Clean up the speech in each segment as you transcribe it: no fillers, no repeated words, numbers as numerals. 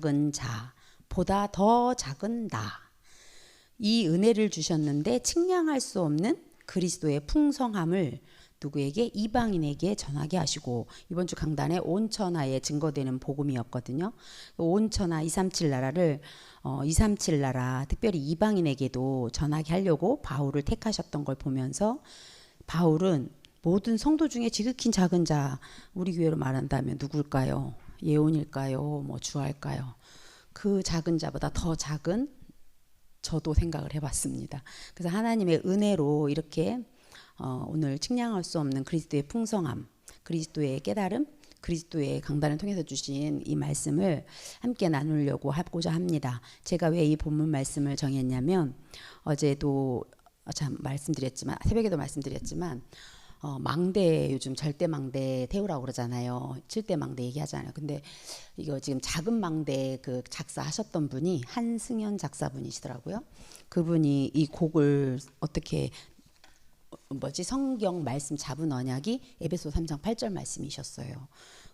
작은 자, 보다 더 작은 나. 이 은혜를 주셨는데 측량할 수 없는 그리스도의 풍성함을 누구에게? 이방인에게 전하게 하시고, 이번 주 강단에 온천하에 증거되는 복음이었거든요. 온천하 237 나라를 237 나라 특별히 이방인에게도 전하게 하려고 바울을 택하셨던 걸 보면서, 바울은 모든 성도 중에 지극히 작은 자, 우리 교회로 말한다면 누굴까요? 예온일까요? 뭐 주할까요? 그 작은 자보다 더 작은 저도 생각을 해봤습니다. 그래서 하나님의 은혜로 이렇게 오늘 측량할 수 없는 그리스도의 풍성함, 그리스도의 깨달음, 그리스도의 강단을 통해서 주신 이 말씀을 함께 나누려고 하고자 합니다. 제가 왜 이 본문 말씀을 정했냐면, 어제도 참 말씀드렸지만, 새벽에도 말씀드렸지만, 망대, 요즘 절대 망대 태우라고 그러잖아요. 7대 망대 얘기하잖아요. 근데 이거 지금 작은 망대 그 작사하셨던 분이 한승현 작사분이시더라고요. 그분이 이 곡을 어떻게 성경 말씀 잡은 언약이 에베소 3장 8절 말씀이셨어요.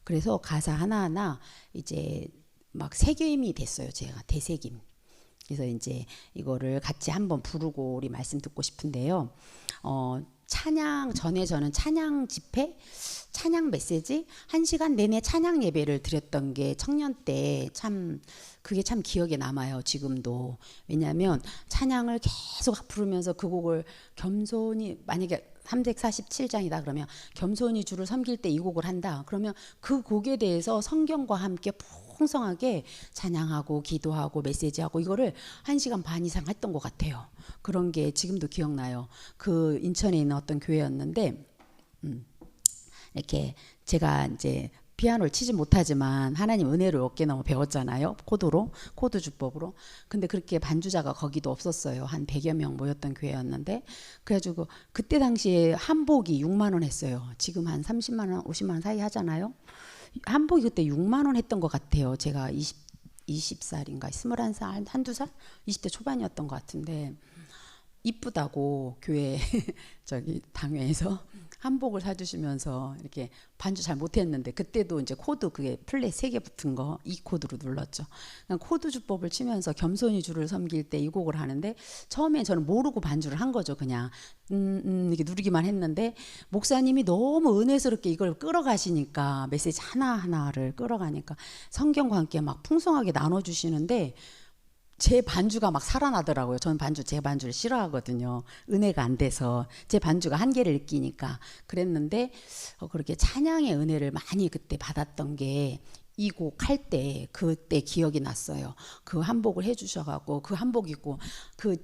그래서 가사 하나하나 이제 막 새김이 됐어요. 제가 대새김. 그래서 이제 이거를 같이 한번 부르고 우리 말씀 듣고 싶은데요. 찬양 전에 저는 찬양 집회, 찬양 메시지 1시간 내내 찬양 예배를 드렸던 게 청년 때 참 그게 참 기억에 남아요. 지금도. 왜냐하면 찬양을 계속 부르면서 그 곡을 겸손히, 만약에 347장이다 그러면 겸손히 주를 섬길 때 이 곡을 한다 그러면 그 곡에 대해서 성경과 함께 풍성하게 찬양하고 기도하고 메시지하고 이거를 1시간 반 이상 했던 것 같아요. 그런 게 지금도 기억나요. 그 인천에 있는 어떤 교회였는데 이렇게 제가 이제 피아노를 치지 못하지만 하나님 은혜를 얻게 너무 배웠잖아요. 코드 주법으로. 근데 그렇게 반주자가 거기도 없었어요. 한 100여 명 모였던 교회였는데, 그래가지고 그때 당시에 한복이 6만 원 했어요. 지금 한 30만 원, 50만 원 사이 하잖아요. 한복이 그때 6만 원 했던 것 같아요. 제가 20살인가 21살, 한두 살? 20대 초반이었던 것 같은데, 이쁘다고 교회 저기 당회에서 한복을 사주시면서 이렇게 반주 잘 못했는데, 그때도 이제 코드 그게 플랫 3개 붙은 거 이 코드로 눌렀죠. 코드 주법을 치면서 겸손히 주를 섬길 때 이 곡을 하는데, 처음에 저는 모르고 반주를 한 거죠. 그냥 이렇게 누르기만 했는데, 목사님이 너무 은혜스럽게 이걸 끌어가시니까, 메시지 하나하나를 끌어가니까 성경과 함께 막 풍성하게 나눠주시는데 제 반주가 막 살아나더라고요. 저는 제 반주를 싫어하거든요. 은혜가 안 돼서 제 반주가 한계를 느끼니까. 그랬는데 그렇게 찬양의 은혜를 많이 그때 받았던 게 이 곡 할 때 그때 기억이 났어요. 그 한복을 해주셔갖고 그 한복 입고 그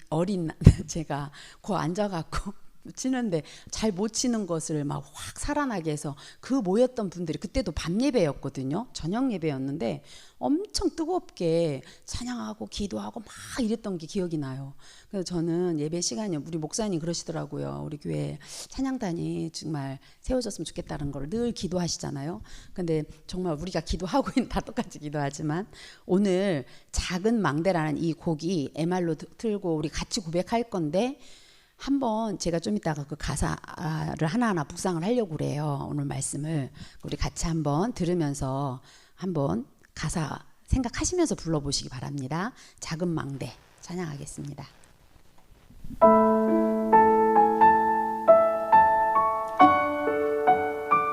어린 제가 거 앉아갖고 치는데 잘 못 치는 것을 막 확 살아나게 해서 그 모였던 분들이, 그때도 밤 예배였거든요. 저녁 예배였는데 엄청 뜨겁게 찬양하고 기도하고 막 이랬던 게 기억이 나요. 그래서 저는 예배 시간이, 우리 목사님 그러시더라고요. 우리 교회 찬양단이 정말 세워졌으면 좋겠다는 걸 늘 기도하시잖아요. 근데 정말 우리가 기도하고 있는, 다 똑같이 기도하지만, 오늘 작은 망대라는 이 곡이 MR로 틀고 우리 같이 고백할 건데, 한번 제가 좀 이따가 그 가사를 하나하나 묵상을 하려고 그래요. 오늘 말씀을 우리 같이 한번 들으면서 한번 가사 생각하시면서 불러보시기 바랍니다. 작은 망대 찬양하겠습니다.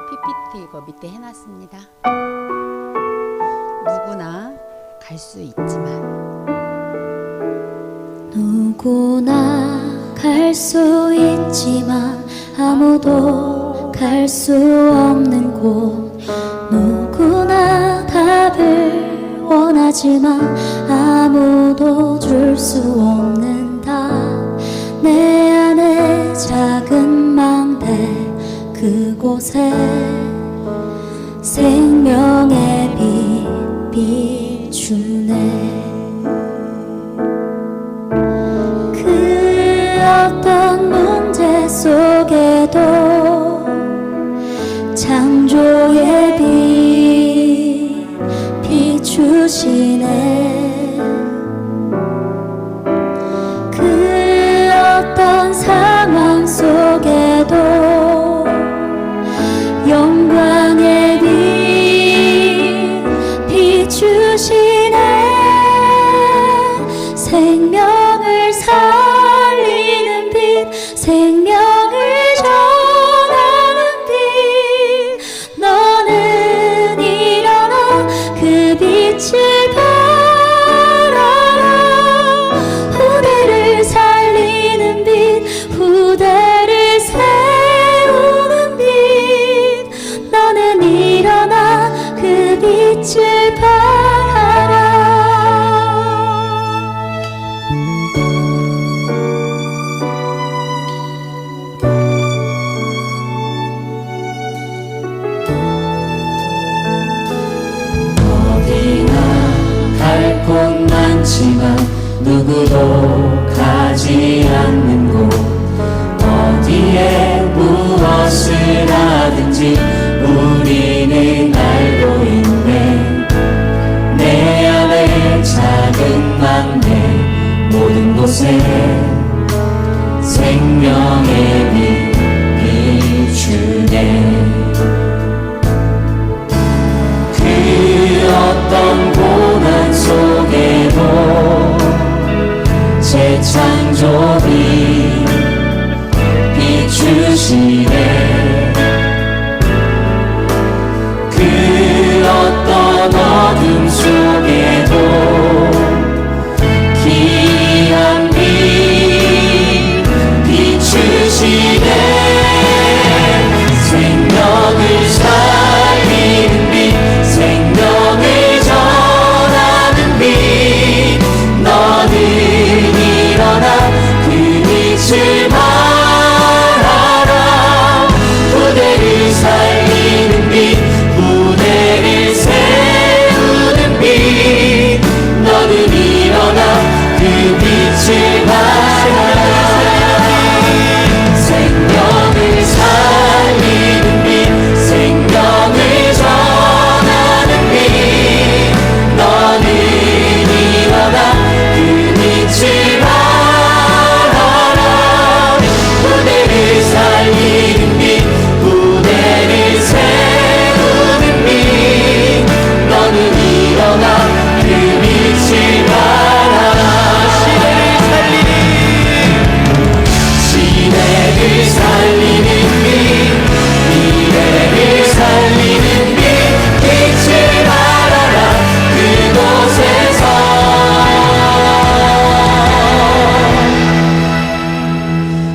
PPT 이거 밑에 해놨습니다. 누구나 갈 수 있지만, 누구나 갈 수 있지만 아무도 갈 수 없는 곳, 누구나 답을 원하지만 아무도 줄 수 없는 답, 내 안에 작은 망대 그곳에 생명의 빛 비추네. 어떤 문제 속에도 창조의 빛 비추시네. 그 어떤 상황 속에도 영광의 빛 비추시네. 있지만 누구도 가지 않는 곳 어디에 무엇을 하든지 우리는 알고 있네. 내 안에 작은 막내 모든 곳에 생명의 빛 비추네. 그 어떤 고난 속에도 재창조비 비추시네. 그 어떤 어둠 속에도 귀한 빛 비추시네. 생명을 살리는 빛, 생명을 전하는 빛, 너는 일어나 그 빛을 발하라. 부대를 살리는 빛, 부대를 세우는 빛, 너는 일어나 그 빛을 발하라. 생명을 살리는 빛, 생명을 전하는 빛, 너는 일어나 그 빛을 발하라. 부대를 살리는 빛, 부대를 세우는 빛, 너는 일어나 그 빛을 발하라. 시대를 살리는 빛, 미래를 살리는 빛, 빛을 발하라. 그곳에서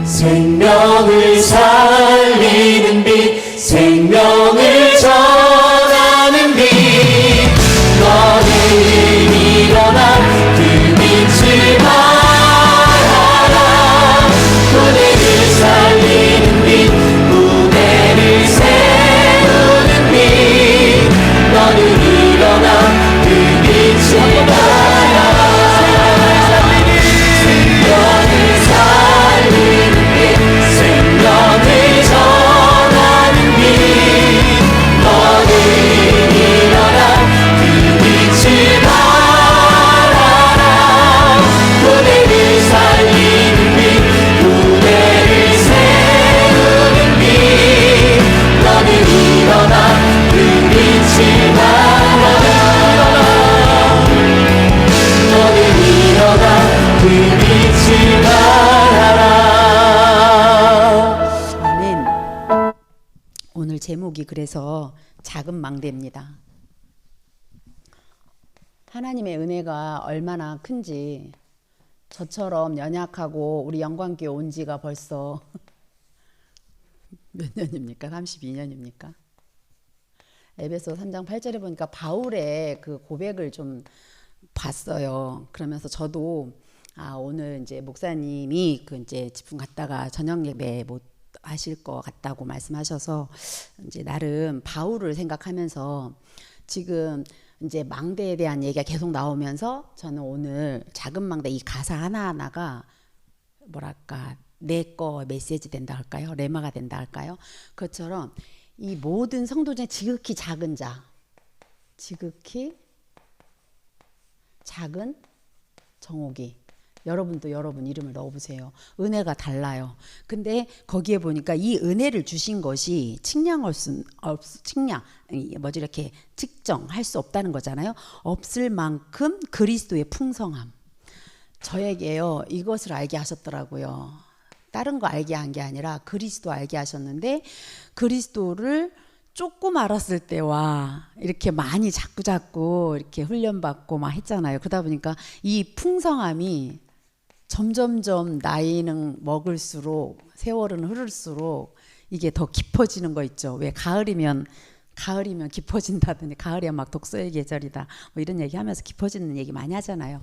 생명을 살리는 빛, 생명을 전하는 빛, 너는 일어나 그 빛을 발하라. 부대를 살리는 빛, 부대를 세우는 빛, 너는 일어나 그 빛을 발하라. 생명을 살리는 빛, 생명을 전하는 빛, 너는 일어나 그 빛을 발하라. 부대를 살리는 빛, 부대를 세우는 빛, 너는 일어나 그 빛을 발하라. 너는 일어나 그 빛을 발하라. 아멘. 오늘 제목이 그래서 작은 망대입니다. 하나님의 은혜가 얼마나 큰지 저처럼 연약하고 우리 영광교회 온 지가 벌써 몇 년입니까? 32년입니까? 에베소 3장 8절에 보니까 바울의 그 고백을 좀 봤어요. 그러면서 저도 오늘 이제 목사님이 그 이제 집중 갔다가 저녁 예배 못 하실 것 같다고 말씀하셔서 이제 나름 바울을 생각하면서 지금 이제 망대에 대한 얘기가 계속 나오면서 저는 오늘 작은 망대 이 가사 하나하나가 뭐랄까 내 거 메시지 된다 할까요? 레마가 된다 할까요? 그것처럼 이 모든 성도 중에 지극히 작은 자, 지극히 작은 정옥이, 여러분도 여러분 이름을 넣어보세요. 은혜가 달라요. 근데 거기에 보니까 이 은혜를 주신 것이 뭐지 이렇게 측정할 수 없다는 거잖아요. 없을 만큼 그리스도의 풍성함. 저에게요 이것을 알게 하셨더라고요. 다른 거 알게 한 게 아니라 그리스도 알게 하셨는데 그리스도를 조금 알았을 때와 이렇게 많이 자꾸 이렇게 훈련받고 막 했잖아요. 그러다 보니까 이 풍성함이 점점점 나이는 먹을수록 세월은 흐를수록 이게 더 깊어지는 거 있죠. 왜 가을이면 깊어진다더니 가을이야 막 독서의 계절이다 뭐 이런 얘기하면서 깊어지는 얘기 많이 하잖아요.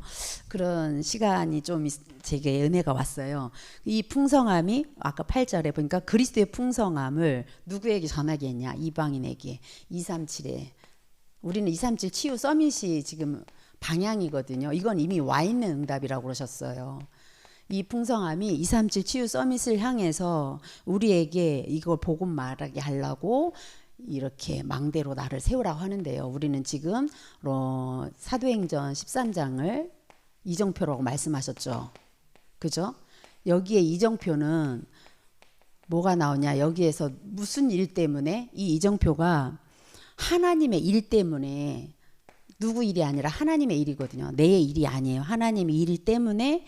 그런 시간이 좀 제게 은혜가 왔어요. 이 풍성함이 아까 8절에 보니까 그리스도의 풍성함을 누구에게 전하게 했냐? 이방인에게. 237에 우리는 237 치유 서밋이 지금 방향이거든요. 이건 이미 와 있는 응답이라고 그러셨어요. 이 풍성함이 237 치유 서밋을 향해서 우리에게 이걸 복음 말하게 하려고 이렇게 망대로 나를 세우라고 하는데요. 우리는 지금 사도행전 13장을 이정표라고 말씀하셨죠. 그죠? 여기에 이정표는 뭐가 나오냐? 여기에서 무슨 일 때문에 이 이정표가 하나님의 일 때문에 누구 일이 아니라 하나님의 일이거든요. 내 일이 아니에요. 하나님의 일 때문에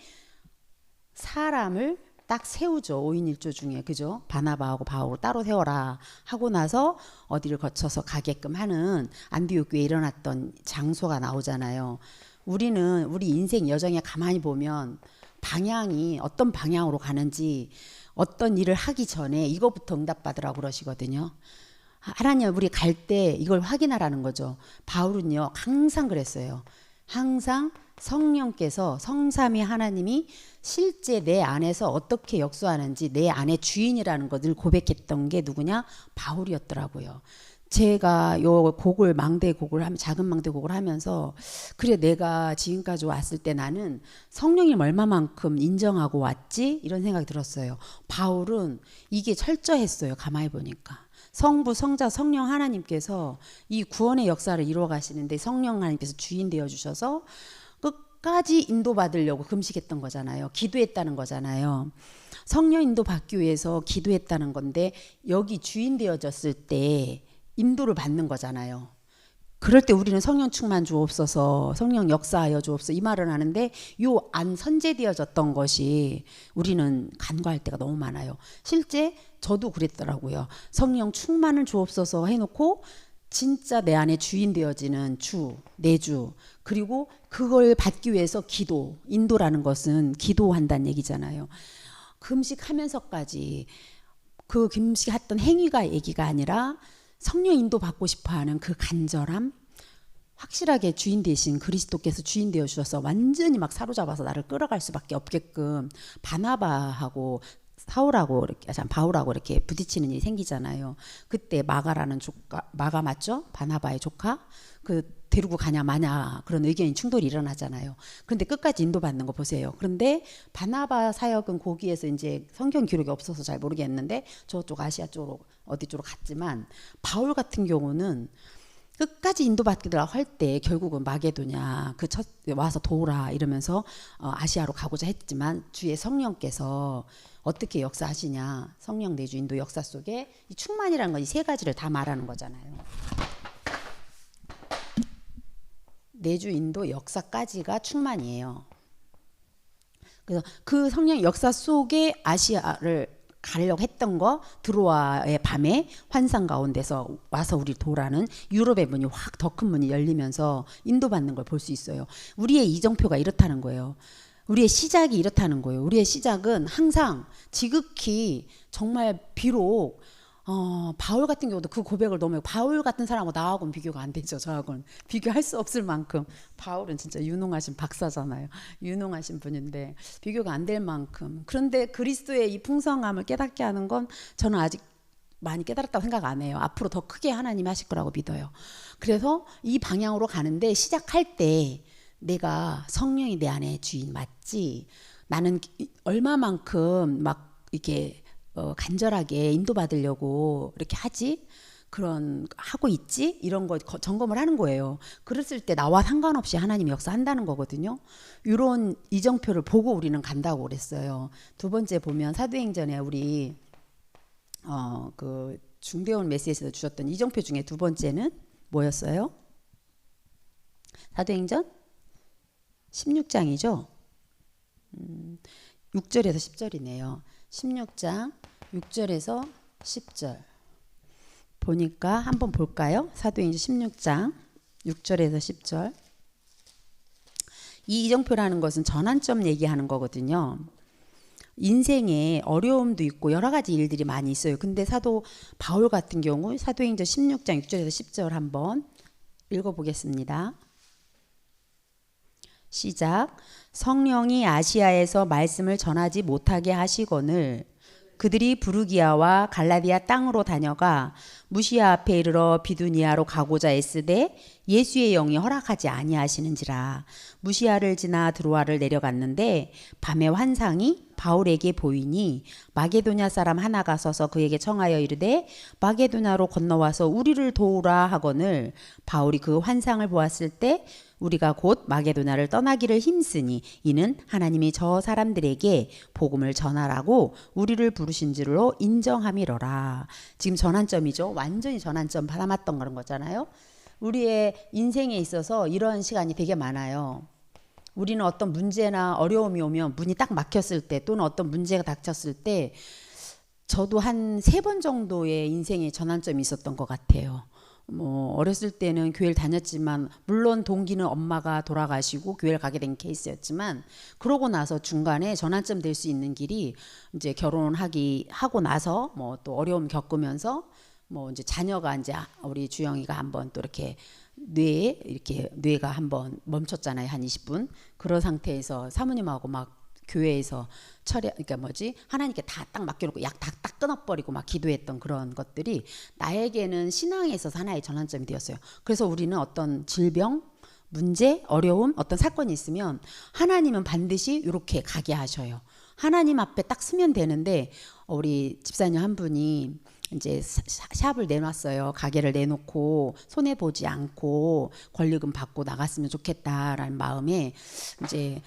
사람을 딱 세우죠. 5인 1조 중에. 그죠? 바나바하고 바울을 따로 세워라 하고 나서 어디를 거쳐서 가게끔 하는 안디옥 교회에 일어났던 장소가 나오잖아요. 우리는 우리 인생 여정에 가만히 보면 방향이 어떤 방향으로 가는지 어떤 일을 하기 전에 이거부터 응답받으라고 그러시거든요. 하나님 우리 갈 때 이걸 확인하라는 거죠. 바울은요 항상 그랬어요. 항상 성령께서 성삼위 하나님이 실제 내 안에서 어떻게 역사하는지 내 안에 주인이라는 것을 고백했던 게 누구냐? 바울이었더라고요. 제가 요 곡을 작은 망대 곡을 하면서 그래 내가 지금까지 왔을 때 나는 성령님 얼마만큼 인정하고 왔지? 이런 생각이 들었어요. 바울은 이게 철저했어요. 가만히 보니까. 성부, 성자, 성령 하나님께서 이 구원의 역사를 이루어 가시는데 성령 하나님께서 주인 되어 주셔서 끝까지 인도받으려고 금식했던 거잖아요. 기도했다는 거잖아요. 성령 인도 받기 위해서 기도했다는 건데 여기 주인 되어졌을 때 인도를 받는 거잖아요. 그럴 때 우리는 성령 충만 주옵소서, 성령 역사하여 주옵소서 이 말을 하는데 요 안 선제되어졌던 것이 우리는 간과할 때가 너무 많아요. 실제 저도 그랬더라고요. 성령 충만을 주옵소서 해놓고 진짜 내 안에 주인 되어지는 주, 내 주, 그리고 그걸 받기 위해서 기도, 인도라는 것은 기도한다는 얘기잖아요. 금식하면서까지 그 금식했던 행위가 얘기가 아니라 성령 인도 받고 싶어하는 그 간절함, 확실하게 주인 되신 그리스도께서 주인 되어 주셔서 완전히 막 사로잡아서 나를 끌어갈 수밖에 없게끔 바나바하고 바울하고 이렇게 부딪히는 일이 생기잖아요. 그때 마가라는 조카, 마가 맞죠? 바나바의 조카 그 데리고 가냐 마냐 그런 의견이 충돌이 일어나잖아요. 그런데 끝까지 인도받는 거 보세요. 그런데 바나바 사역은 거기에서 이제 성경 기록이 없어서 잘 모르겠는데 저쪽 아시아 쪽으로 어디 쪽으로 갔지만 바울 같은 경우는 끝까지 인도받기라고 할 때 결국은 마게도냐 와서 도우라 이러면서 아시아로 가고자 했지만 주의 성령께서 어떻게 역사하시냐, 성령 내주 인도 역사 속에 이 충만이라는 건 이 세 가지를 다 말하는 거잖아요. 내주 인도 역사까지가 충만이에요. 그래서 그 성령 역사 속에 아시아를 가려고 했던 거 드로아의 밤에 환상 가운데서 와서 우리 도라는 유럽의 문이 확 더 큰 문이 열리면서 인도받는 걸 볼 수 있어요. 우리의 이정표가 이렇다는 거예요. 우리의 시작이 이렇다는 거예요. 우리의 시작은 항상 지극히 정말 비록 바울 같은 경우도 그 고백을 너무 바울 같은 사람하고 나하고는 비교가 안 되죠. 저하고는 비교할 수 없을 만큼 바울은 진짜 유능하신 박사잖아요. 유능하신 분인데 비교가 안 될 만큼. 그런데 그리스도의 이 풍성함을 깨닫게 하는 건 저는 아직 많이 깨달았다고 생각 안 해요. 앞으로 더 크게 하나님이 하실 거라고 믿어요. 그래서 이 방향으로 가는데 시작할 때 내가 성령이 내 안에 주인 맞지? 나는 얼마만큼 막 이렇게 간절하게 인도받으려고 이렇게 하지? 하고 있지? 이런 거 점검을 하는 거예요. 그랬을 때 나와 상관없이 하나님이 역사한다는 거거든요. 이런 이정표를 보고 우리는 간다고 그랬어요. 두 번째 보면 사도행전에 우리 그 중대원 메시지에서 주셨던 이정표 중에 두 번째는 뭐였어요? 사도행전 16장이죠. 6절에서 10절이네요. 16장 6절에서 10절 보니까 한번 볼까요? 사도행전 16장 6절에서 10절. 이 이정표라는 것은 전환점 얘기하는 거거든요. 인생에 어려움도 있고 여러 가지 일들이 많이 있어요. 근데 사도 바울 같은 경우 사도행전 16장 6절에서 10절 한번 읽어보겠습니다. 시작. 성령이 아시아에서 말씀을 전하지 못하게 하시거늘 그들이 부르기아와 갈라디아 땅으로 다녀가 무시아 앞에 이르러 비두니아로 가고자 애쓰되 예수의 영이 허락하지 아니하시는지라. 무시아를 지나 드로아를 내려갔는데 밤에 환상이 바울에게 보이니 마게도냐 사람 하나가 서서 그에게 청하여 이르되 마게도냐로 건너와서 우리를 도우라 하거늘 바울이 그 환상을 보았을 때 우리가 곧 마게도냐를 떠나기를 힘쓰니 이는 하나님이 저 사람들에게 복음을 전하라고 우리를 부르신 줄로 인정함이로라. 지금 전환점이죠. 완전히 전환점 담았던 그런 거잖아요. 우리의 인생에 있어서 이런 시간이 되게 많아요. 우리는 어떤 문제나 어려움이 오면 문이 딱 막혔을 때 또는 어떤 문제가 닥쳤을 때 저도 한 3번 정도의 인생의 전환점이 있었던 것 같아요. 어렸을 때는 교회를 다녔지만 물론 동기는 엄마가 돌아가시고 교회를 가게 된 케이스였지만 그러고 나서 중간에 전환점 될 수 있는 길이 이제 하고 나서 또 어려움 겪으면서 이제 자녀가 이제 우리 주영이가 한번 또 이렇게 뇌가 한번 멈췄잖아요. 한 20분. 그런 상태에서 사모님하고 막 교회에서 그러니까 하나님께 다 딱 맡겨놓고 약 다 딱 끊어버리고 막 기도했던 그런 것들이 나에게는 신앙에 있어서 하나의 전환점이 되었어요. 그래서 우리는 어떤 질병, 문제, 어려움, 어떤 사건이 있으면 하나님은 반드시 이렇게 가게 하셔요. 하나님 앞에 딱 서면 되는데 우리 집사님 한 분이 이제 샵을 내놨어요. 가게를 내놓고 손해 보지 않고 권리금 받고 나갔으면 좋겠다라는 마음에 이제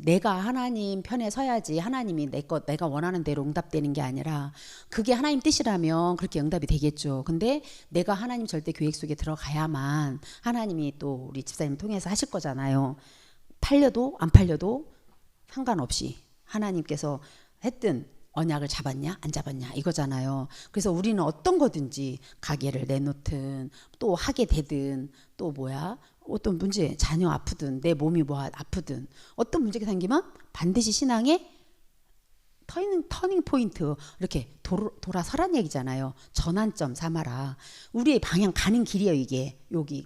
내가 하나님 편에 서야지 하나님이 내가 원하는 대로 응답되는 게 아니라 그게 하나님 뜻이라면 그렇게 응답이 되겠죠. 근데 내가 하나님 절대 계획 속에 들어가야만 하나님이 또 우리 집사님 통해서 하실 거잖아요. 팔려도 안 팔려도 상관없이 하나님께서 했든 언약을 잡았냐 안 잡았냐 이거잖아요. 그래서 우리는 어떤 거든지 가게를 내놓든 또 하게 되든 또 어떤 문제 자녀 아프든 내 몸이 아프든 어떤 문제가 생기면 반드시 신앙에 터닝 포인트 이렇게 돌아서란 얘기잖아요. 전환점 삼아라. 우리의 방향 가는 길이에요. 이게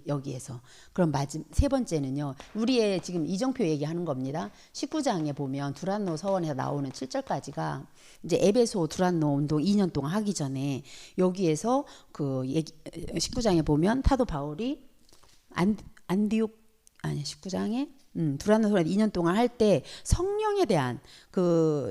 여기에서. 그럼 세 번째는요. 우리의 지금 이정표 얘기하는 겁니다. 19장에 보면 두란노 서원에서 나오는 7절까지가 이제 에베소 두란노 운동 2년 동안 하기 전에 여기에서 19장에 보면 사도 바울이 19장에 두란노 서원 2년 동안 할 때 성령에 대한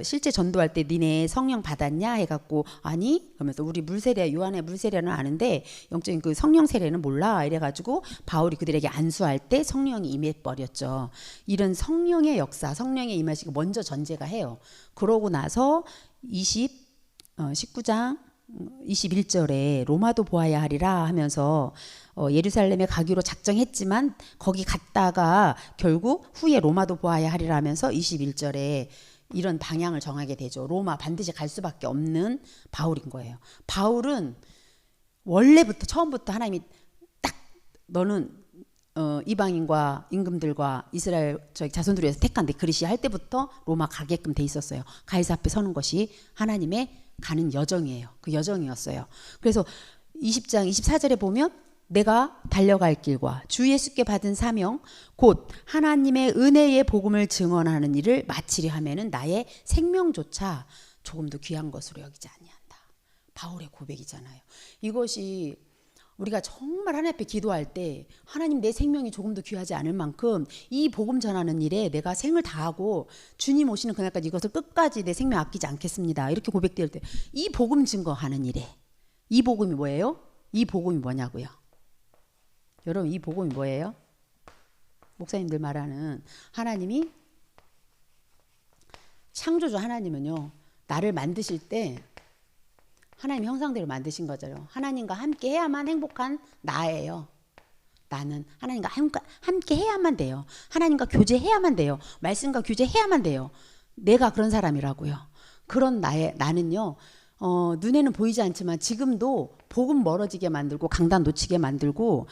실제 전도할 때 니네 성령 받았냐 해갖고 아니 그러면서 우리 요한의 물세례는 아는데 영적인 그 성령 세례는 몰라 이래가지고 바울이 그들에게 안수할 때 성령이 임해버렸죠. 이런 성령의 역사 성령의 임하시고 먼저 전제가 해요. 그러고 나서 19장 21절에 로마도 보아야 하리라 하면서 예루살렘에 가기로 작정했지만 거기 갔다가 결국 후에 로마도 보아야 하리라 하면서 21절에 이런 방향을 정하게 되죠. 로마 반드시 갈 수밖에 없는 바울인 거예요. 바울은 원래부터 처음부터 하나님이 딱 너는 이방인과 임금들과 이스라엘 자손들을 위해서 택한 내 그릇이 할 때부터 로마 가게끔 돼 있었어요. 가이사 앞에 서는 것이 하나님의 가는 여정이에요. 그 여정이었어요. 그래서 20장 24절에 보면 내가 달려갈 길과 주 예수께 받은 사명 곧 하나님의 은혜의 복음을 증언하는 일을 마치려 하면은 나의 생명조차 조금도 귀한 것으로 여기지 아니한다. 바울의 고백이잖아요. 이것이 우리가 정말 하나님 앞에 기도할 때 하나님 내 생명이 조금도 귀하지 않을 만큼 이 복음 전하는 일에 내가 생을 다하고 주님 오시는 그날까지 이것을 끝까지 내 생명 아끼지 않겠습니다. 이렇게 고백될 때 이 복음 증거하는 일에 이 복음이 뭐예요? 이 복음이 뭐냐고요? 여러분 이 복음이 뭐예요? 목사님들 말하는 하나님이 창조주 하나님은요 나를 만드실 때 하나님 형상대로 만드신 거죠. 하나님과 함께 해야만 행복한 나예요. 나는 하나님과 함께 해야만 돼요. 하나님과 교제해야만 돼요. 말씀과 교제해야만 돼요. 내가 그런 사람이라고요. 그런 나는요. 눈에는 보이지 않지만 지금도 복음 멀어지게 만들고 강단 놓치게 만들고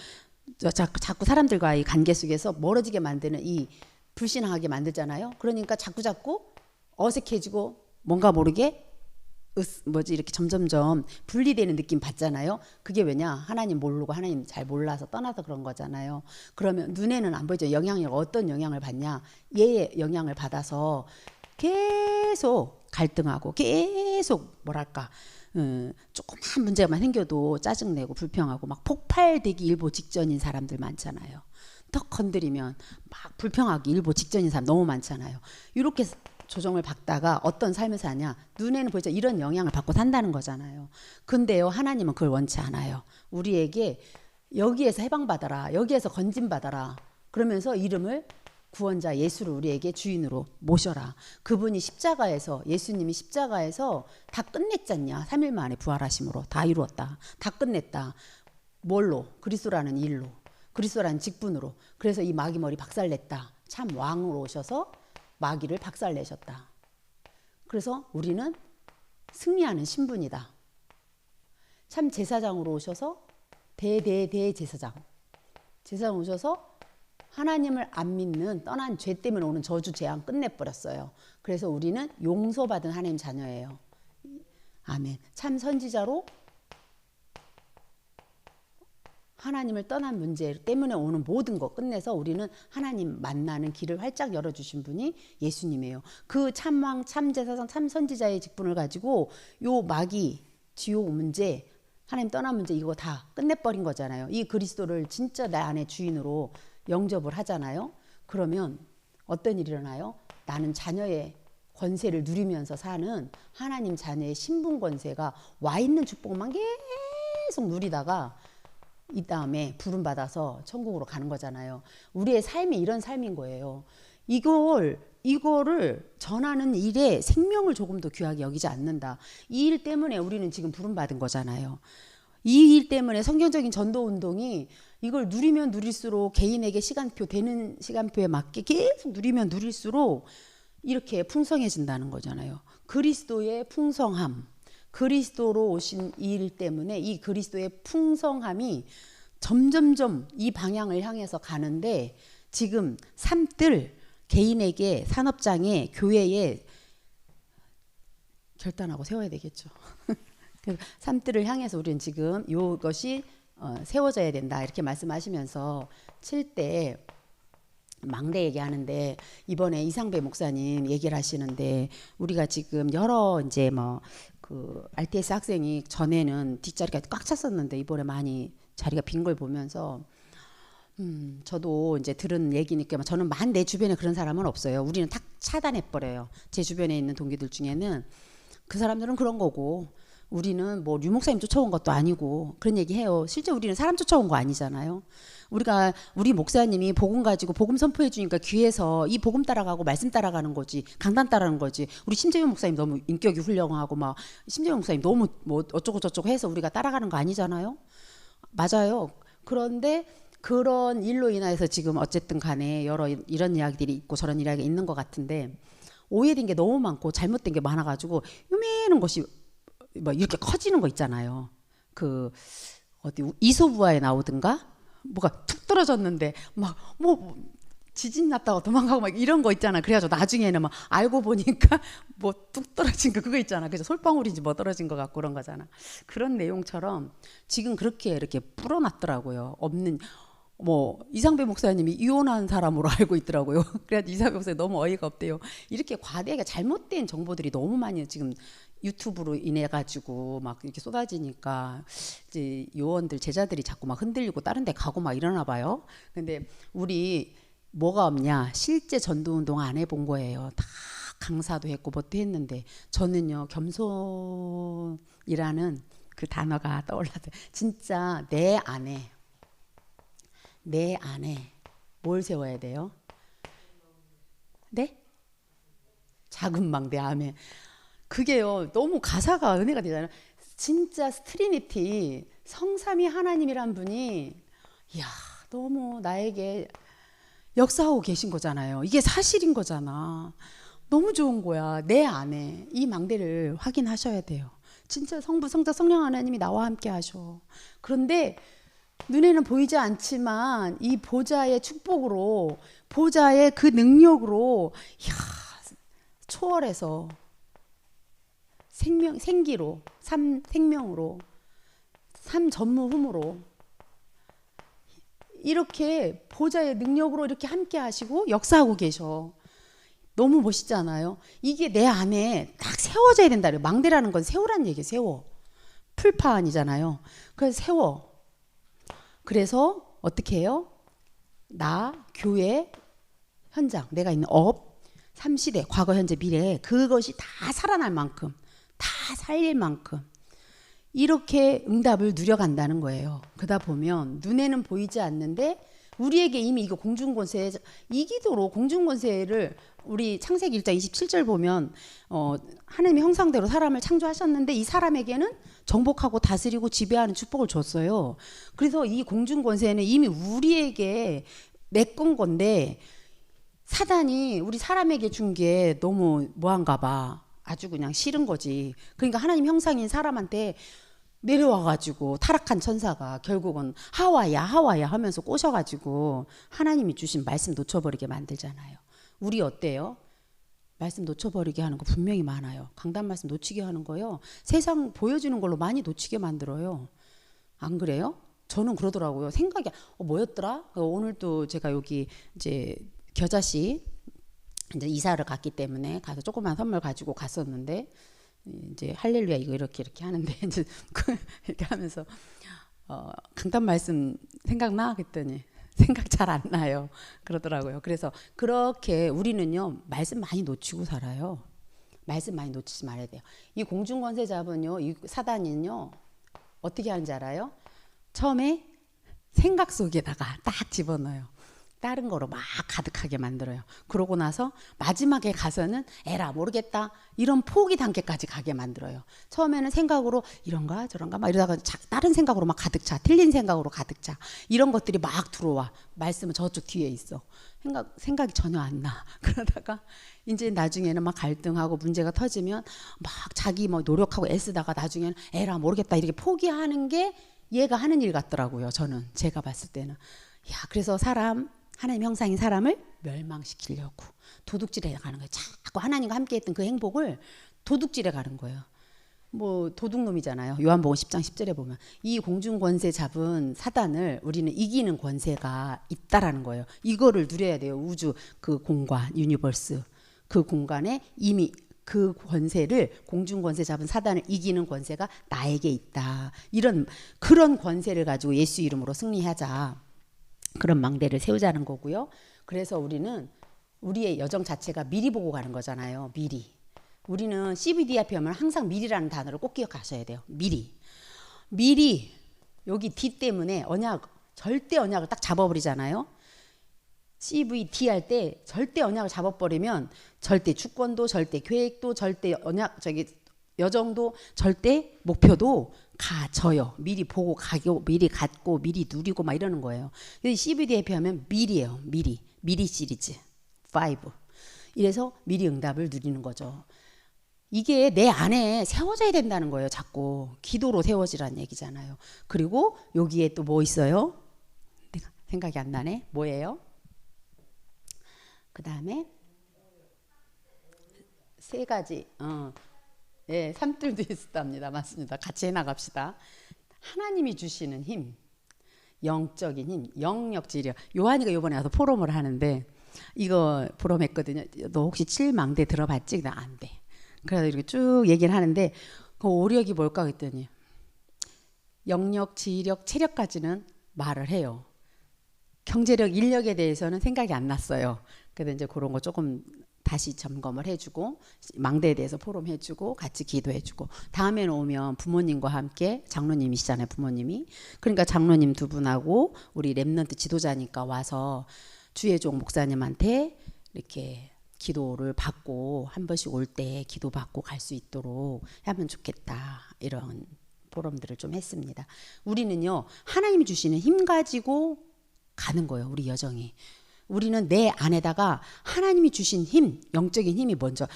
자꾸 사람들과의 관계 속에서 멀어지게 만드는 이 불신앙하게 만들잖아요. 그러니까 자꾸 어색해지고 뭔가 모르게 이렇게 점점점 분리되는 느낌 받잖아요. 그게 왜냐? 하나님 모르고 하나님 잘 몰라서 떠나서 그런 거잖아요. 그러면 눈에는 안 보이죠. 어떤 영향을 받냐? 얘의 영향을 받아서 계속 갈등하고 계속 뭐랄까 조그만 문제만 생겨도 짜증내고 불평하고 막 폭발되기 일보 직전인 사람들 많잖아요. 턱 건드리면 막 불평하기 일보 직전인 사람 너무 많잖아요. 이렇게 조정을 받다가 어떤 삶을 사냐, 눈에는 보이죠. 이런 영향을 받고 산다는 거잖아요. 근데요, 하나님은 그걸 원치 않아요. 우리에게 여기에서 해방받아라, 여기에서 건진받아라, 그러면서 이름을 구원자 예수를 우리에게 주인으로 모셔라. 그분이 십자가에서, 예수님이 십자가에서 다 끝냈잖냐. 3일 만에 부활하심으로 다 이루었다. 다 끝냈다. 뭘로? 그리스도라는 일로, 그리스도라는 직분으로. 그래서 이 마귀 머리 박살냈다. 참 왕으로 오셔서 마귀를 박살내셨다. 그래서 우리는 승리하는 신분이다. 참 제사장으로 오셔서 대제사장 오셔서 하나님을 안 믿는 떠난 죄 때문에 오는 저주 재앙 끝내버렸어요. 그래서 우리는 용서받은 하나님 자녀예요. 아멘. 참 선지자로 하나님을 떠난 문제 때문에 오는 모든 거 끝내서 우리는 하나님 만나는 길을 활짝 열어주신 분이 예수님이에요. 그 참왕, 참제사장, 참선지자의 직분을 가지고 요 마귀, 지옥 문제, 하나님 떠난 문제 이거 다 끝내버린 거잖아요. 이 그리스도를 진짜 내 안에 주인으로 영접을 하잖아요. 그러면 어떤 일이 일어나요? 나는 자녀의 권세를 누리면서 사는 하나님 자녀의 신분 권세가 와 있는 축복만 계속 누리다가 이 다음에 부름 받아서 천국으로 가는 거잖아요. 우리의 삶이 이런 삶인 거예요. 이거를 전하는 일에 생명을 조금도 귀하게 여기지 않는다. 이 일 때문에 우리는 지금 부름 받은 거잖아요. 이 일 때문에 성경적인 전도 운동이 이걸 누리면 누릴수록 개인에게 시간표 되는 시간표에 맞게 계속 누리면 누릴수록 이렇게 풍성해진다는 거잖아요. 그리스도의 풍성함, 그리스도로 오신 이 일 때문에 이 그리스도의 풍성함이 점점점 이 방향을 향해서 가는데 지금 삶들 개인에게 산업장에 교회에 결단하고 세워야 되겠죠. 삶들을 향해서 우리는 지금 이것이 세워져야 된다 이렇게 말씀하시면서 7대 망대 얘기하는데 이번에 이상배 목사님 얘기를 하시는데 우리가 지금 여러 이제 뭐 그 RTS 학생이 전에는 뒷자리가 꽉 찼었는데 이번에 많이 자리가 빈 걸 보면서 저도 이제 들은 얘기니까 저는 내 주변에 그런 사람은 없어요. 우리는 탁 차단해 버려요. 제 주변에 있는 동기들 중에는 그 사람들은 그런 거고 우리는 뭐 류 목사님 쫓아온 것도 아니고 그런 얘기해요. 실제 우리는 사람 쫓아온 거 아니잖아요. 우리 목사님이 복음 가지고 복음 선포해 주니까 귀에서 이 복음 따라가고 말씀 따라가는 거지 강단 따라가는 거지. 우리 심재윤 목사님 너무 인격이 훌륭하고 막 심재윤 목사님 너무 뭐 어쩌고 저쩌고 해서 우리가 따라가는 거 아니잖아요. 맞아요. 그런데 그런 일로 인해서 지금 어쨌든 간에 여러 이런 이야기들이 있고 저런 이야기가 있는 것 같은데 오해된 게 너무 많고 잘못된 게 많아가지고 요매는 것이 뭐 이렇게 커지는 거 있잖아요. 그 어디 이소부화에 나오든가 뭐가 툭 떨어졌는데 막 뭐 지진 났다고 도망가고 막 이런 거 있잖아. 그래가지고 나중에는 막 알고 보니까 뭐 뚝 떨어진 거 그거 있잖아. 그래서 솔방울인지 뭐 떨어진 것 같고 그런 거잖아. 그런 내용처럼 지금 그렇게 이렇게 불어났더라고요. 없는 뭐 이상배 목사님이 이혼한 사람으로 알고 있더라고요. 그래서 이상배 목사님 너무 어이가 없대요. 이렇게 과대하게 잘못된 정보들이 너무 많이 지금 유튜브로 인해 가지고 막 이렇게 쏟아지니까 이제 요원들 제자들이 자꾸 막 흔들리고 다른 데 가고 막 이러나 봐요. 근데 우리 뭐가 없냐? 실제 전도 운동 안 해본 거예요. 다 강사도 했고 뭐도 했는데 저는요 겸손이라는 그 단어가 떠올라서 진짜 내 안에 뭘 세워야 돼요? 네? 작은 망대 아멘. 그게요 너무 가사가 은혜가 되잖아요. 진짜 트리니티 성삼위 하나님이란 분이 이야 너무 나에게 역사하고 계신 거잖아요. 이게 사실인 거잖아. 너무 좋은 거야. 내 안에 이 망대를 확인하셔야 돼요. 진짜 성부 성자 성령 하나님이 나와 함께 하셔. 그런데 눈에는 보이지 않지만 이 보좌의 축복으로 보좌의 그 능력으로 이야 초월해서 생기로 생명으로 전무후무로 이렇게 보좌의 능력으로 이렇게 함께 하시고 역사하고 계셔. 너무 멋있잖아요. 이게 내 안에 딱 세워져야 된다. 망대라는 건 세우라는 얘기예요. 세워. 풀파안이잖아요. 그래서 세워. 그래서 어떻게 해요? 나, 교회, 현장, 내가 있는 업, 3시대, 과거, 현재, 미래, 그것이 다 살아날 만큼, 다 살릴 만큼 이렇게 응답을 누려간다는 거예요. 그러다 보면 눈에는 보이지 않는데 우리에게 이미 이거 공중권세, 이 기도로 공중권세를 우리 창세기 1장 27절 보면 하나님의 형상대로 사람을 창조하셨는데 이 사람에게는 정복하고 다스리고 지배하는 축복을 줬어요. 그래서 이 공중권세는 이미 우리에게 메꾼 건데 사단이 우리 사람에게 준 게 너무 뭐한가 봐. 아주 그냥 싫은 거지. 그러니까 하나님 형상인 사람한테 내려와가지고 타락한 천사가 결국은 하와야 하와야 하면서 꼬셔가지고 하나님이 주신 말씀 놓쳐버리게 만들잖아요. 우리 어때요? 말씀 놓쳐버리게 하는 거 분명히 많아요. 강단 말씀 놓치게 하는 거요. 세상 보여주는 걸로 많이 놓치게 만들어요. 안 그래요? 저는 그러더라고요. 생각이 뭐였더라? 오늘도 제가 여기 이제 겨자씨 이제 이사를 갔기 때문에 가서 조그만 선물 가지고 갔었는데 이제 할렐루야 이거 이렇게 하는데 이제 이렇게 하면서 강단 말씀 생각나? 그랬더니 생각 잘 안 나요. 그러더라고요. 그래서 그렇게 우리는요 말씀 많이 놓치고 살아요. 말씀 많이 놓치지 말아야 돼요. 이 공중권세 잡은요, 이 사단은요 어떻게 하는지 알아요? 처음에 생각 속에다가 딱 집어넣어요. 다른 거로 막 가득하게 만들어요. 그러고 나서 마지막에 가서는 에라 모르겠다 이런 포기 단계까지 가게 만들어요. 처음에는 생각으로 이런가 저런가 막 이러다가 다른 생각으로 막 가득 차. 틀린 생각으로 가득 차. 이런 것들이 막 들어와. 말씀은 저쪽 뒤에 있어. 생각이 전혀 안 나. 그러다가 이제 나중에는 막 갈등하고 문제가 터지면 막 자기 뭐 노력하고 애쓰다가 나중에는 에라 모르겠다 이렇게 포기하는 게 얘가 하는 일 같더라고요. 저는 제가 봤을 때는. 야, 그래서 하나님 형상인 사람을 멸망시키려고 도둑질해 가는 거예요. 자꾸 하나님과 함께했던 그 행복을 도둑질해 가는 거예요. 뭐 도둑놈이잖아요. 요한복음 10장 10절에 보면 이 공중권세 잡은 사단을 우리는 이기는 권세가 있다라는 거예요. 이거를 누려야 돼요. 우주 그 공간, 유니버스 그 공간에 이미 그 권세를 공중권세 잡은 사단을 이기는 권세가 나에게 있다. 그런 권세를 가지고 예수 이름으로 승리하자. 그런 망대를 세우자는 거고요. 그래서 우리는 우리의 여정 자체가 미리 보고 가는 거잖아요. 미리. 우리는 CVD 앞에 오면 항상 미리라는 단어를 꼭 기억하셔야 돼요. 미리. 여기 D 때문에 절대 언약을 딱 잡아버리잖아요. CVD 할 때 절대 언약을 잡아버리면 절대 주권도 절대 계획도 절대 여정도 절대 목표도 져요. 미리 보고 가고 미리 갖고 미리 누리고 막 이러는 거예요. CVD에 비하면 미리예요. 미리 시리즈 5. 이래서 미리 응답을 누리는 거죠. 이게 내 안에 세워져야 된다는 거예요. 자꾸 기도로 세워지라는 얘기잖아요. 그리고 여기에 또 뭐 있어요? 내가 생각이 안 나네. 뭐예요? 그 다음에 3가지. 예, 산들도 있었답니다. 맞습니다. 같이 해나갑시다. 하나님이 주시는 힘, 영적인 힘, 영역지력. 요한이가 이번에 와서 포럼을 하는데 이거 포럼했거든요. 너 혹시 7망대 들어봤지? 나 안 돼. 그래서 이렇게 쭉 얘기를 하는데 그 오력이 뭘까 했더니 영역, 지력, 체력까지는 말을 해요. 경제력, 인력에 대해서는 생각이 안 났어요. 그래서 이제 그런 거 조금 다시 점검을 해주고 망대에 대해서 포럼 해주고 같이 기도해주고 다음에는 오면 부모님과 함께 장로님이시잖아요. 부모님이. 그러니까 장로님 2분하고 우리 랩넌트 지도자니까 와서 주혜종 목사님한테 이렇게 기도를 받고 한 번씩 올 때 기도 받고 갈 수 있도록 하면 좋겠다. 이런 포럼들을 좀 했습니다. 우리는요 하나님이 주시는 힘 가지고 가는 거예요. 우리 여정이. 우리는 내 안에다가 하나님이 주신 힘, 영적인 힘이 먼저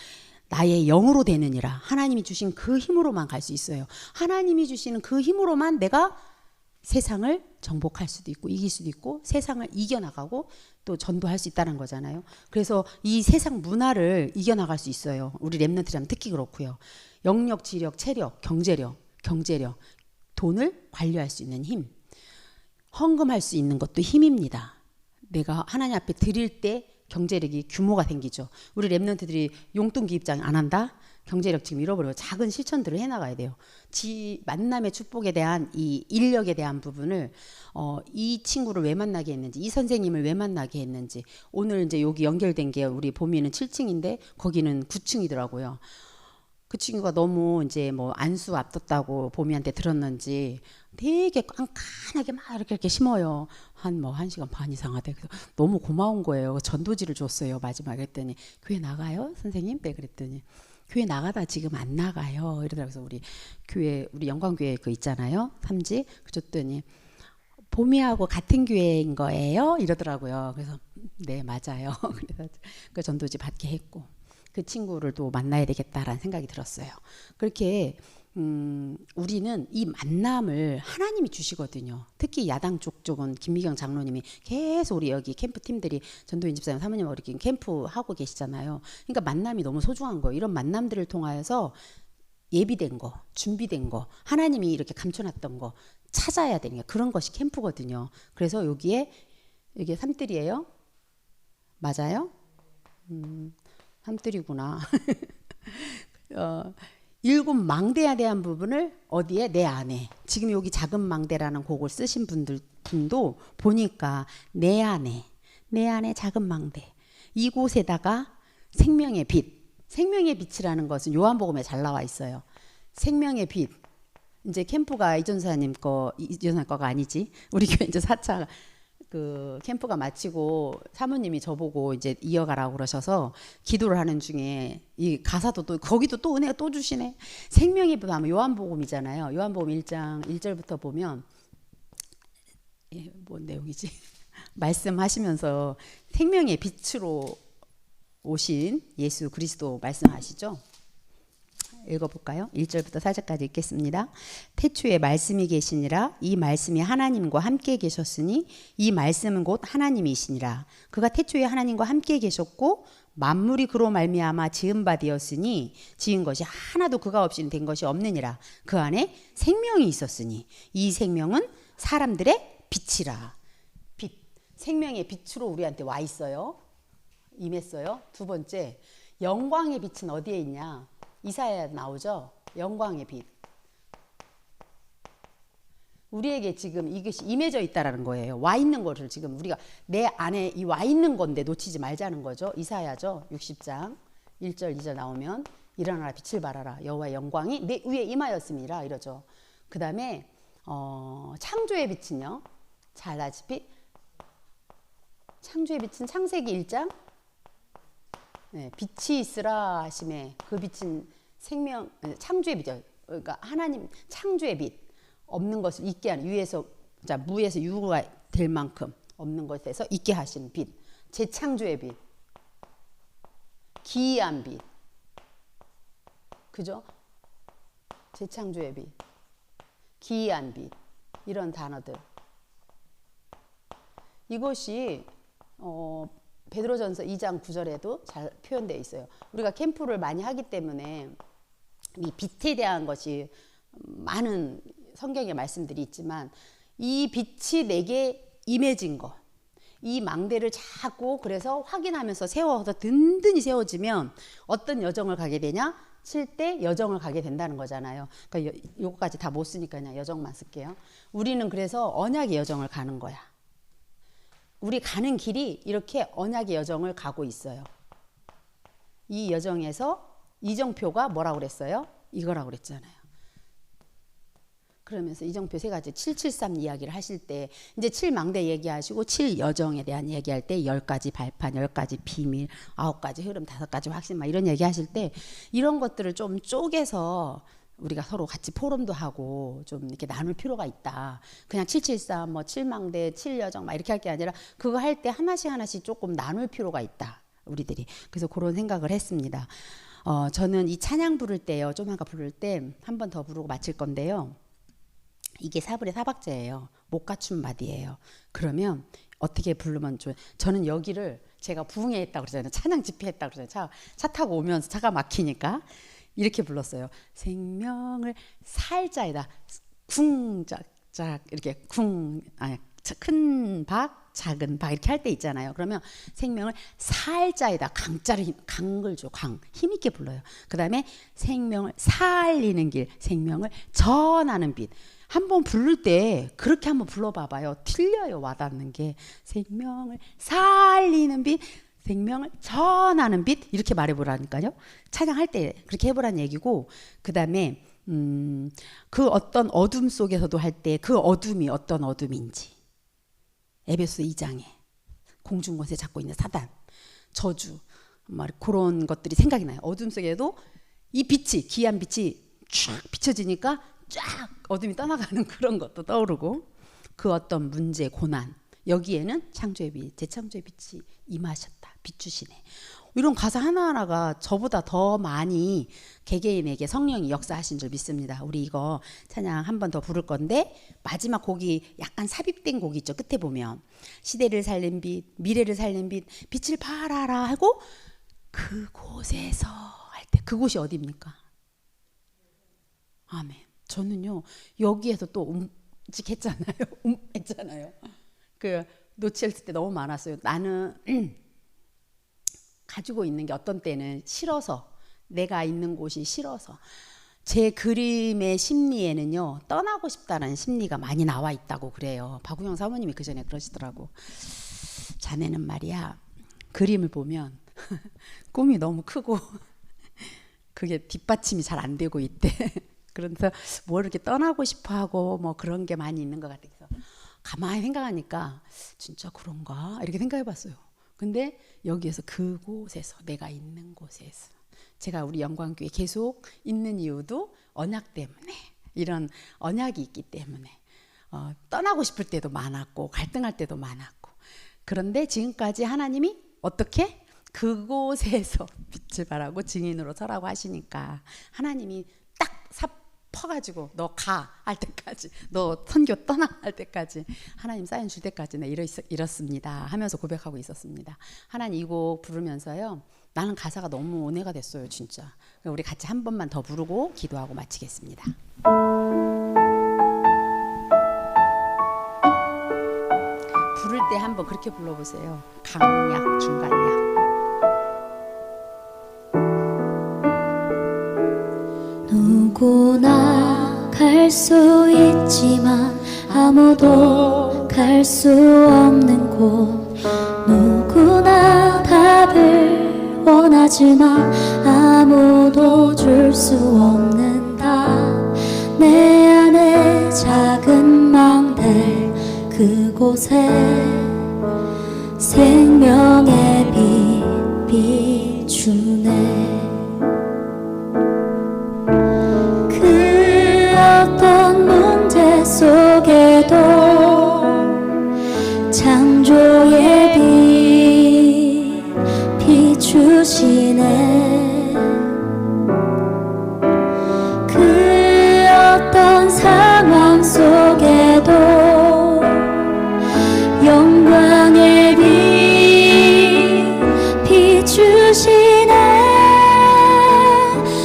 나의 영으로 되느니라. 하나님이 주신 그 힘으로만 갈 수 있어요. 하나님이 주시는 그 힘으로만 내가 세상을 정복할 수도 있고 이길 수도 있고 세상을 이겨나가고 또 전도할 수 있다는 거잖아요. 그래서 이 세상 문화를 이겨나갈 수 있어요. 우리 랩런트라면 특히 그렇고요. 영역, 지력, 체력, 경제력, 돈을 관리할 수 있는 힘, 헌금할 수 있는 것도 힘입니다. 내가 하나님 앞에 드릴 때 경제력이 규모가 생기죠. 우리 랩런트들이 용돈 기입장 안 한다? 경제력 지금 잃어버려요. 작은 실천들을 해나가야 돼요. 만남의 축복에 대한 이 인력에 대한 부분을 이 친구를 왜 만나게 했는지, 이 선생님을 왜 만나게 했는지. 오늘 이제 여기 연결된 게 우리 보미는 7층인데 거기는 9층이더라고요. 그 친구가 너무 이제 뭐 안수 앞뒀다고 보미한테 들었는지 되게 깐깐하게 막 이렇게 심어요. 한 1시간 반 이상 하대. 그래서 너무 고마운 거예요. 전도지를 줬어요. 마지막에 했더니 교회 나가요? 선생님? 네, 그랬더니 교회 나가다 지금 안 나가요. 이러더라고요. 그래서 우리 교회, 우리 영광교회 그 있잖아요. 3지. 줬더니 보미하고 같은 교회인 거예요? 이러더라고요. 그래서 네, 맞아요. 그래서 그 전도지 받게 했고 그 친구를 또 만나야 되겠다라는 생각이 들었어요. 그렇게 우리는 이 만남을 하나님이 주시거든요. 특히 야당 쪽은 김미경 장로님이 계속 우리 여기 캠프 팀들이 전도인 집사님 사모님 이렇게 캠프 하고 계시잖아요. 그러니까 만남이 너무 소중한 거예요. 이런 만남들을 통하여서 예비된 거, 준비된 거, 하나님이 이렇게 감춰놨던 거 찾아야 되는 게 그런 것이 캠프거든요. 그래서 여기에 이게 삼뜰이에요? 맞아요? 삼뜰이구나. 7 망대에 대한 부분을 어디에? 내 안에. 지금 여기 작은 망대라는 곡을 쓰신 분도 보니까 내 안에 작은 망대. 이곳에다가 생명의 빛. 생명의 빛이라는 것은 요한복음에 잘 나와 있어요. 생명의 빛. 이제 캠프가 이전사님 거가 아니지. 우리 교회 이제 4차 그 캠프가 마치고 사모님이 저보고 이제 이어가라고 그러셔서 기도를 하는 중에 이 가사도 또 거기도 또 은혜가 또 주시네. 생명의 빛 하면 요한복음이잖아요. 요한복음 1장 1절부터 보면 뭔 내용이지? 말씀하시면서 생명의 빛으로 오신 예수 그리스도 말씀하시죠. 읽어볼까요? 1절부터 4절까지 읽겠습니다. 태초에 말씀이 계시니라. 이 말씀이 하나님과 함께 계셨으니 이 말씀은 곧 하나님이시니라. 그가 태초에 하나님과 함께 계셨고 만물이 그로 말미암아 지은 바 되었으니 지은 것이 하나도 그가 없이는 된 것이 없느니라. 그 안에 생명이 있었으니 이 생명은 사람들의 빛이라. 빛, 생명의 빛으로 우리한테 와 있어요. 임했어요. 두 번째, 영광의 빛은 어디에 있냐? 이사야에 나오죠. 영광의 빛. 우리에게 지금 이것이 임해져 있다라는 거예요. 와 있는 것을 지금 우리가 내 안에 이 와 있는 건데 놓치지 말자는 거죠. 이사야죠. 60장 1절 2절 나오면 일어나라 빛을 발하라 여호와의 영광이 내 위에 임하였음이라 이러죠. 그 다음에 창조의 빛은요. 잘 아시피 창조의 빛은 창세기 1장 네, 빛이 있으라 하심에 그 빛은 생명 창조의 빛이요. 그러니까 하나님 창조의 빛 없는 것을 있게 하는 위에서 자 무에서 유가 될 만큼 없는 것에서 있게 하시는 빛 재창조의 빛 기이한 빛 그죠? 재창조의 빛 기이한 빛 이런 단어들 이것이 베드로전서 2장 9절에도 잘 표현되어 있어요. 우리가 캠프를 많이 하기 때문에 이 빛에 대한 것이 많은 성경의 말씀들이 있지만 이 빛이 내게 임해진 것, 이 망대를 자꾸 그래서 확인하면서 세워서 든든히 세워지면 어떤 여정을 가게 되냐? 칠 때 여정을 가게 된다는 거잖아요. 그러니까 요거까지 다 못 쓰니까 그냥 여정만 쓸게요. 우리는 그래서 언약의 여정을 가는 거야. 우리 가는 길이 이렇게 언약의 여정을 가고 있어요. 이 여정에서 이정표가 뭐라고 그랬어요? 이거라고 그랬잖아요. 그러면서 이정표 3가지 773 이야기를 하실 때 이제 7망대 얘기하시고 7여정에 대한 얘기할 때 10가지 발판, 10가지 비밀, 9가지 흐름, 5가지 확신 막 이런 얘기하실 때 이런 것들을 좀 쪼개서 우리가 서로 같이 포럼도 하고 좀 이렇게 나눌 필요가 있다. 그냥 773, 뭐 7망대, 7여정 막 이렇게 할 게 아니라 그거 할 때 하나씩 조금 나눌 필요가 있다. 우리들이. 그래서 그런 생각을 했습니다. 저는 이 찬양 부를 때요. 좀 아까 부를 때 한 번 더 부르고 마칠 건데요. 이게 사불의 사박자예요. 못 갖춘 마디예요. 그러면 어떻게 부르면 좋아요? 저는 여기를 제가 부흥회 했다고 그러잖아요. 찬양 집회 했다고 그러잖아요. 차 타고 오면서 차가 막히니까 이렇게 불렀어요. 생명을 살자에다 쿵짝짝 이렇게 쿵 아니 큰 박 작은 박 이렇게 할 때 있잖아요. 그러면 생명을 살자에다 강을 줘. 강 힘있게 불러요. 그 다음에 생명을 살리는 길, 생명을 전하는 빛. 한번 부를 때 그렇게 한번 불러봐봐요. 틀려요. 와닿는 게. 생명을 살리는 빛, 생명을 전하는 빛, 이렇게 말해보라니까요. 찬양할 때 그렇게 해보라는 얘기고, 그 다음에 그 어떤 어둠 속에서도 할 때 그 어둠이 어떤 어둠인지, 에베소 2장에 공중권세 잡고 있는 사단, 저주, 그런 것들이 생각이 나요. 어둠 속에도 이 빛이, 귀한 빛이 쫙 비춰지니까 쫙 어둠이 떠나가는 그런 것도 떠오르고, 그 어떤 문제, 고난, 여기에는 창조의 빛, 재창조의 빛이 임하셨다, 비추시네. 이런 가사 하나하나가 저보다 더 많이 개개인에게 성령이 역사하신 줄 믿습니다. 우리 이거 찬양 한 번 더 부를 건데, 마지막 곡이 약간 삽입된 곡이 있죠. 끝에 보면 시대를 살린 빛, 미래를 살린 빛, 빛을 발하라 하고 그곳에서 할 때, 그곳이 어디입니까? 아멘. 저는요 여기에서 또 움직했잖아요. 했잖아요. 그 놓쳤을 때 너무 많았어요. 나는 가지고 있는 게 어떤 때는 싫어서, 내가 있는 곳이 싫어서, 제 그림의 심리에는요 떠나고 싶다는 심리가 많이 나와 있다고 그래요. 박우영 사모님이 그 전에 그러시더라고. 자네는 말이야, 그림을 보면 꿈이 너무 크고 그게 뒷받침이 잘 안 되고 있대. 그래서 뭐 이렇게 떠나고 싶어하고 뭐 그런 게 많이 있는 것 같아서 가만히 생각하니까 진짜 그런가 이렇게 생각해봤어요. 근데 여기에서 그곳에서, 내가 있는 곳에서, 제가 우리 영광교회 계속 있는 이유도 언약 때문에, 이런 언약이 있기 때문에 떠나고 싶을 때도 많았고 갈등할 때도 많았고, 그런데 지금까지 하나님이 어떻게 그곳에서 빛을 발하고 증인으로 서라고 하시니까, 하나님이 딱 퍼가지고 너 가 할 때까지, 너 선교 떠나 할 때까지, 하나님 사인 줄 때까지 나 이렇습니다 하면서 고백하고 있었습니다. 하나님 이 곡 부르면서요 나는 가사가 너무 은혜가 됐어요 진짜. 우리 같이 한 번만 더 부르고 기도하고 마치겠습니다. 부를 때 한번 그렇게 불러보세요. 강약, 중간약. 누구나 갈 수 있지만 아무도 갈 수 없는 곳, 누구나 답을 원하지만 아무도 줄 수 없는 답, 내 안에 작은 망대 그곳에 생명의 빛 비추네. 어떤 문제 속에도 창조의 빛 비추시네. 그 어떤 상황 속에도 영광의 빛 비추시네.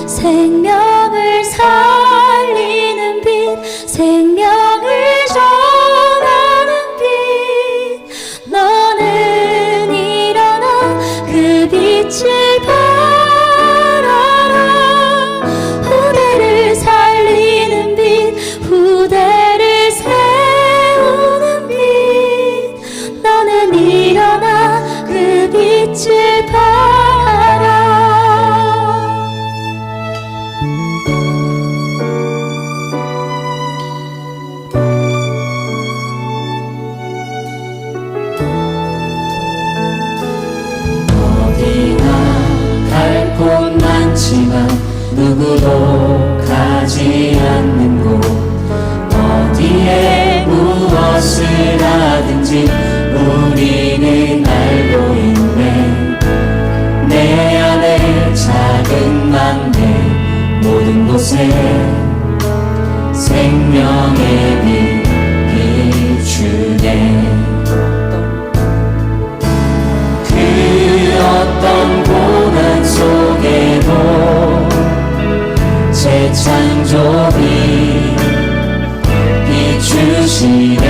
생명을 살리는 빛, 생명을 전하는 빛, 너는 일어나 그 빛을 발하라. 후대를 살리는 빛, 후대를 세우는 빛, 너는 일어나 그 빛을 발하라. 곳 많지만 누구도 가지 않는 곳, 어디에 무엇을 하든지 우리는 알고 있네. 내 안에 작은 망대 모든 곳에 생명의 빛 비추네. 어떤 고난 속에도 재창조비 비추시네.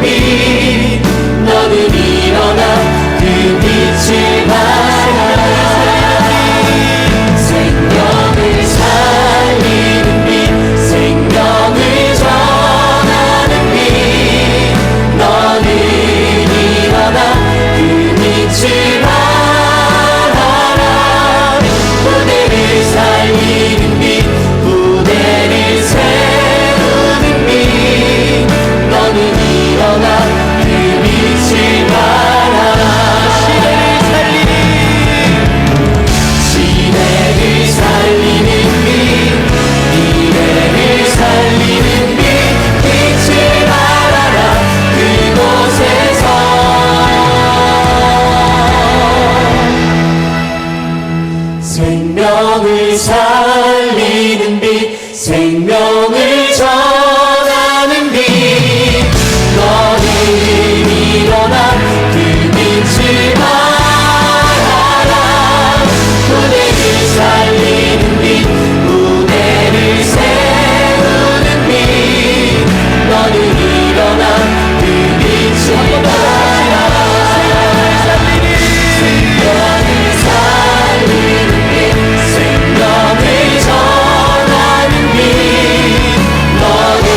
빛 너는 일어나 그 빛을 발하라 생명을 살리는 빛 생명을 전하는 빛 너는 일어나 그 빛을 발하라 후대를 살리는 빛 후대를 세우는 빛 너는 일어나 그 빛을 발하라 시대를 살리는 빛 미래를 살리는 빛 빛을 발하라 그곳에서 생명을 살리는 빛 생명을 전하는 빛 너는 일어나 그 빛을 발하라 후대를 살리는 빛 후대를 세우는 빛 너는 일어나 그 빛을 발하라 생명을 살리는 빛 생명을 전하는 빛 너는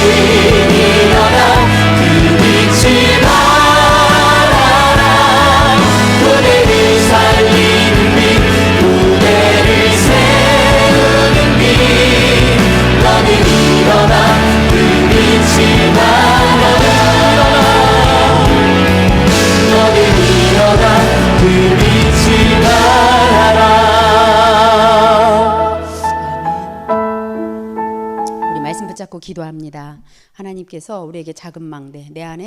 일어나 그 빛을 발하라 후대를 살리는 빛 후대를 세우는 빛 너는 일어나 그 빛을 발하라 너는 일어나 그 빛을 발하라 우리 말씀 붙잡고 기도합니다. 하나님께서 우리에게 작은 망대 내 안에